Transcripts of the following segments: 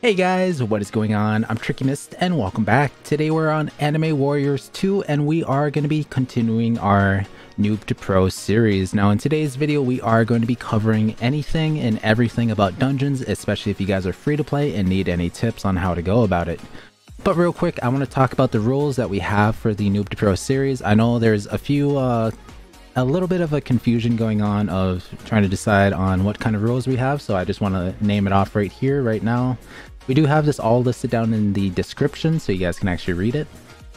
Hey guys, what is going on? I'm TrickyMist and welcome back. Today we're on Anime Warriors 2 and we are going to be continuing our Noob to Pro series. Now in today's video we are going to be covering anything and everything about dungeons, especially if you guys are free to play and need any tips on how to go about it. But real quick, I want to talk about the rules that we have for the Noob to Pro series. I know there's a little bit of a confusion going on of trying to decide on what kind of rules we have, so I just want to name it off right here, right now. We do have this all listed down in the description so you guys can actually read it.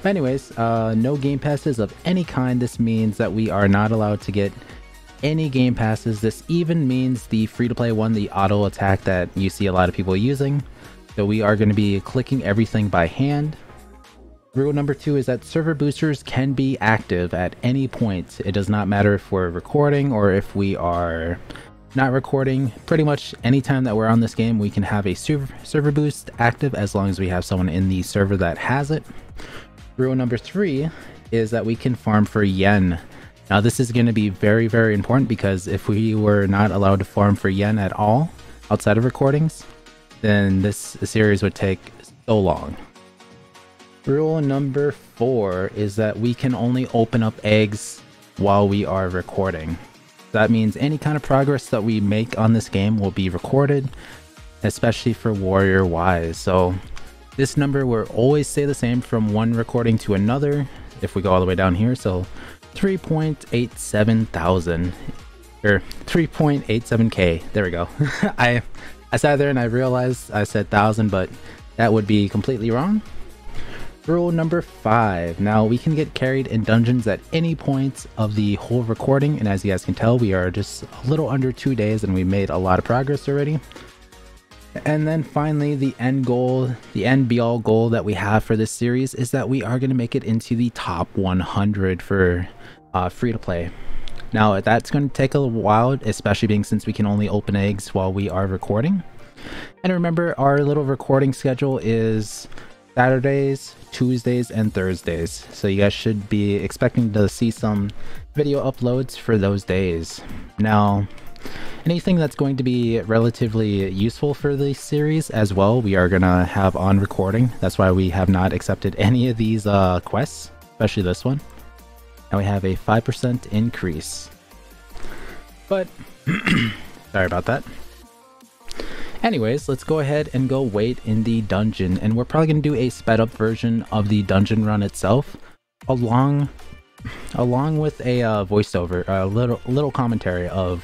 But anyways, no game passes of any kind. This means that we are not allowed to get any game passes. This even means the free-to-play one, the auto attack that you see a lot of people using. So we are going to be clicking everything by hand. Rule number 2 is that server boosters can be active at any point. It does not matter if we're recording or if we are not recording. Pretty much anytime that we're on this game we can have a server boost active as long as we have someone in the server that has it. Rule number 3 is that we can farm for yen. Now this is going to be very, very important because if we were not allowed to farm for yen at all outside of recordings, then this series would take so long. Rule number 4 is that we can only open up eggs while we are recording. That means any kind of progress that we make on this game will be recorded, especially for warrior wise. So this number will always stay the same from one recording to another if we go all the way down here. So 3.87 thousand or 3.87k. There we go. I sat there and I realized I said thousand, but that would be completely wrong. Rule number 5. Now we can get carried in dungeons at any point of the whole recording, and as you guys can tell we are just a little under 2 days and we made a lot of progress already. And then finally the end goal, the end be all goal that we have for this series is that we are going to make it into the top 100 for free to play. Now that's going to take a while, especially being since we can only open eggs while we are recording. And remember, our little recording schedule is Saturdays, Tuesdays, and Thursdays. So you guys should be expecting to see some video uploads for those days. Now, anything that's going to be relatively useful for this series as well, we are gonna have on recording. That's why we have not accepted any of these quests, especially this one. Now we have a 5% increase. But, sorry about that. Anyways, let's go ahead and go wait in the dungeon, and we're probably going to do a sped up version of the dungeon run itself along with a voiceover, a little commentary of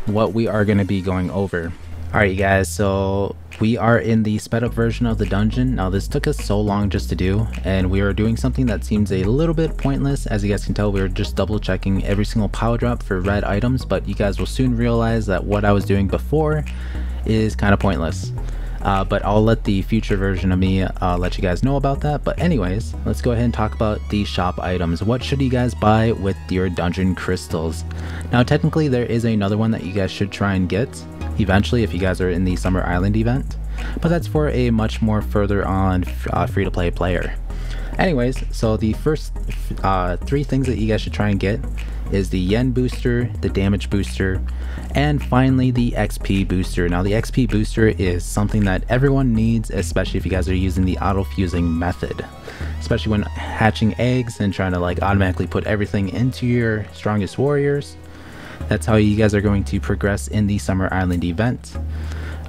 what we are going to be going over. Alright you guys, so we are in the sped up version of the dungeon. Now this took us so long just to do, and we are doing something that seems a little bit pointless. As you guys can tell, we are just double checking every single power drop for red items, but you guys will soon realize that what I was doing before is kind of pointless. But I'll let the future version of me let you guys know about that. But anyways, let's go ahead and talk about the shop items. What should you guys buy with your dungeon crystals? Now technically there is another one that you guys should try and get eventually if you guys are in the Summer Island event, but that's for a much more further on free-to-play player. Anyways, so the first 3 things that you guys should try and get is the yen booster, the damage booster, and finally the XP booster. Now the XP booster is something that everyone needs, especially if you guys are using the auto fusing method, especially when hatching eggs and trying to like automatically put everything into your strongest warriors. That's how you guys are going to progress in the Summer Island event.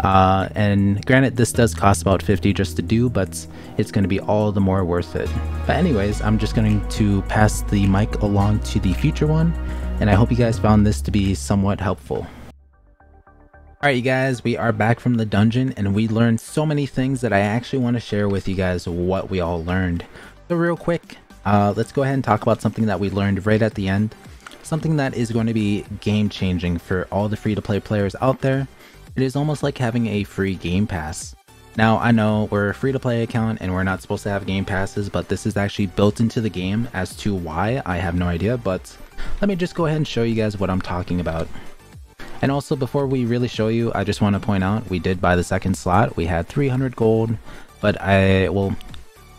And granted, this does cost about 50 just to do, but it's going to be all the more worth it. But anyways, I'm just going to pass the mic along to the future one, and I hope you guys found this to be somewhat helpful. Alright you guys, we are back from the dungeon, and we learned so many things that I actually want to share with you guys what we all learned. So real quick, let's go ahead and talk about something that we learned right at the end. Something that is going to be game-changing for all the free-to-play players out there. It is almost like having a free game pass. Now I know we're a free-to-play account and we're not supposed to have game passes, but this is actually built into the game. As to why, I have no idea, but let me just go ahead and show you guys what I'm talking about. And also, before we really show you, I just want to point out we did buy the second slot. We had 300 gold, but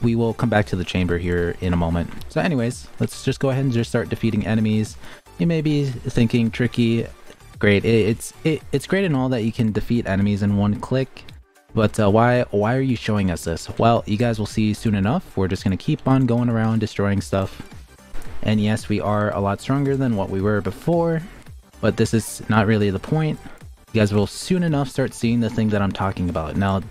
we will come back to the chamber here in a moment. So anyways, let's just go ahead and just start defeating enemies. You may be thinking, Tricky, great, it's great and all that you can defeat enemies in one click, But why are you showing us this? Well, you guys will see soon enough. We're just going to keep on going around destroying stuff. And yes, we are a lot stronger than what we were before, but this is not really the point. You guys will soon enough start seeing the thing that I'm talking about. Now,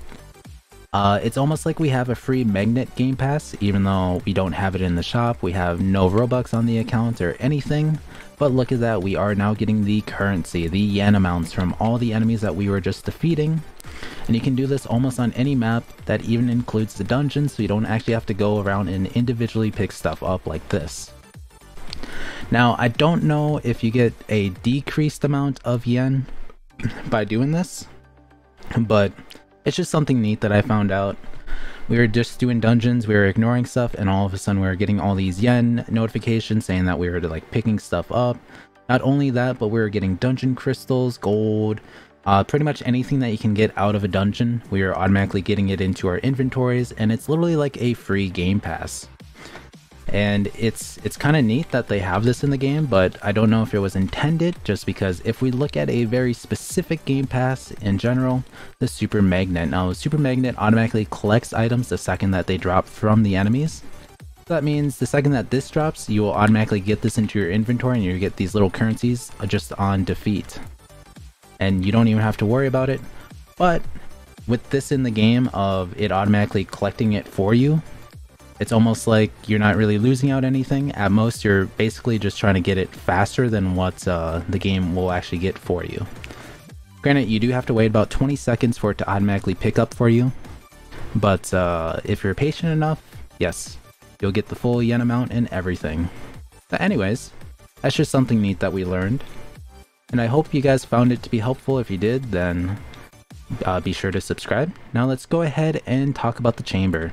it's almost like we have a free magnet game pass, even though we don't have it in the shop. We have no Robux on the account or anything. But look at that, we are now getting the currency, the yen amounts from all the enemies that we were just defeating. And you can do this almost on any map that even includes the dungeons, so you don't actually have to go around and individually pick stuff up like this. Now, I don't know if you get a decreased amount of yen by doing this, but it's just something neat that I found out. We were just doing dungeons, we were ignoring stuff, and all of a sudden we were getting all these yen notifications saying that we were like picking stuff up. Not only that, but we were getting dungeon crystals, gold, pretty much anything that you can get out of a dungeon. We are automatically getting it into our inventories, and it's literally like a free game pass. And it's kind of neat that they have this in the game, but I don't know if it was intended, just because if we look at a very specific game pass in general, the Super Magnet. Now, Super Magnet automatically collects items the second that they drop from the enemies. That means the second that this drops, you will automatically get this into your inventory and you get these little currencies just on defeat. And you don't even have to worry about it. But with this in the game of it automatically collecting it for you, it's almost like you're not really losing out anything. At most, you're basically just trying to get it faster than what the game will actually get for you. Granted, you do have to wait about 20 seconds for it to automatically pick up for you. But if you're patient enough, yes, you'll get the full yen amount and everything. But anyways, that's just something neat that we learned. And I hope you guys found it to be helpful. If you did, then be sure to subscribe. Now let's go ahead and talk about the chamber.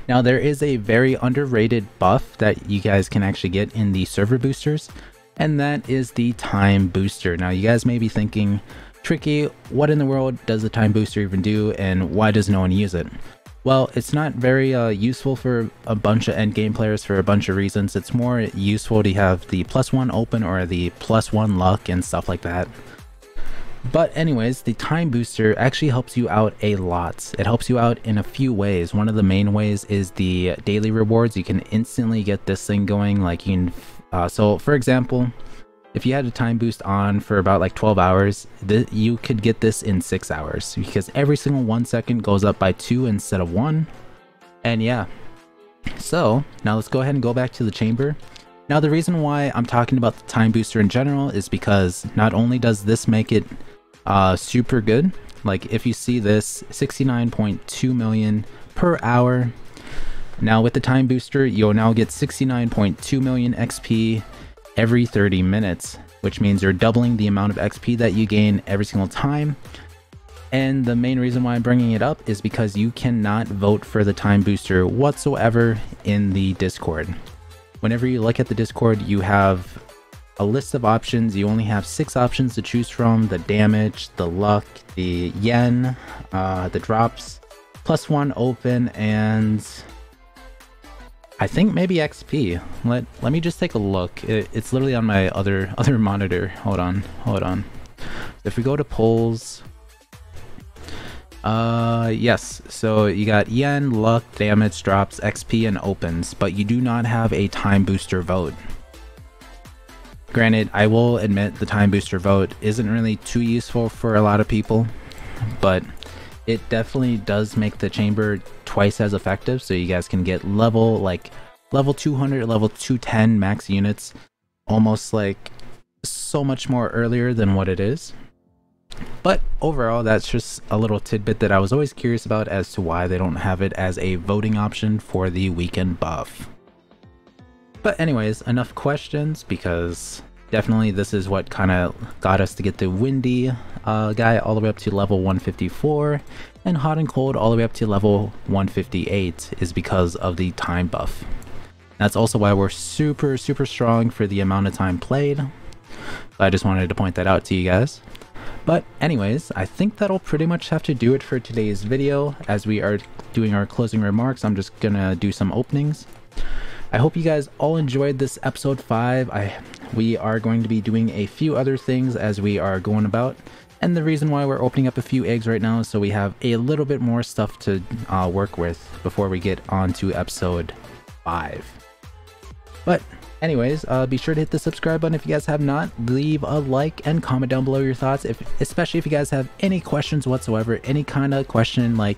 Now, there is a very underrated buff that you guys can actually get in the server boosters, and that is the time booster. Now, you guys may be thinking, Tricky, what in the world does the time booster even do, and why does no one use it? Well, it's not very useful for a bunch of endgame players for a bunch of reasons. It's more useful to have the +1 open or the +1 luck and stuff like that. But anyways, the time booster actually helps you out a lot. It helps you out in a few ways. One of the main ways is the daily rewards. You can instantly get this thing going. Like you can, so for example, if you had a time boost on for about like 12 hours, you could get this in 6 hours because every single 1 second goes up by 2 instead of 1. And yeah, so now let's go ahead and go back to the chamber. Now the reason why I'm talking about the time booster in general is because not only does this make it super good, like if you see this 69.2 million per hour. Now with the time booster, you'll now get 69.2 million XP every 30 minutes, which means you're doubling the amount of XP that you gain every single time. And the main reason why I'm bringing it up is because you cannot vote for the time booster whatsoever in the Discord. Whenever you look at the Discord, you have a list of options. You only have 6 options to choose from: the damage, the luck, the yen, the drops, +1 open, and I think maybe XP. Let me just take a look. It's literally on my other monitor. Hold on. If we go to polls, yes, so you got yen, luck, damage, drops, XP, and opens, but you do not have a time booster vote. Granted, I will admit the time booster vote isn't really too useful for a lot of people, but it definitely does make the chamber twice as effective, so you guys can get level 200, level 210 max units almost like so much more earlier than what it is. But overall, that's just a little tidbit that I was always curious about as to why they don't have it as a voting option for the weekend buff. But anyways, enough questions, because definitely this is what kind of got us to get the windy guy all the way up to level 154, and hot and cold all the way up to level 158 is because of the time buff. That's also why we're super strong for the amount of time played. I just wanted to point that out to you guys. But anyways, I think that'll pretty much have to do it for today's video. As we are doing our closing remarks, I'm just gonna do some openings. I hope you guys all enjoyed this episode 5. We are going to be doing a few other things as we are going about. And the reason why we're opening up a few eggs right now is so we have a little bit more stuff to work with before we get on to episode 5. But anyways, be sure to hit the subscribe button if you guys have not. Leave a like and comment down below your thoughts, especially if you guys have any questions whatsoever, any kind of question like,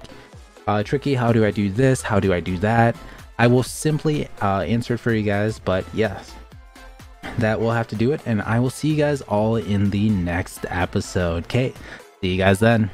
Tricky, how do I do this? How do I do that? I will simply answer it for you guys, but yes. That will have to do it, and I will see you guys all in the next episode. Okay, see you guys then.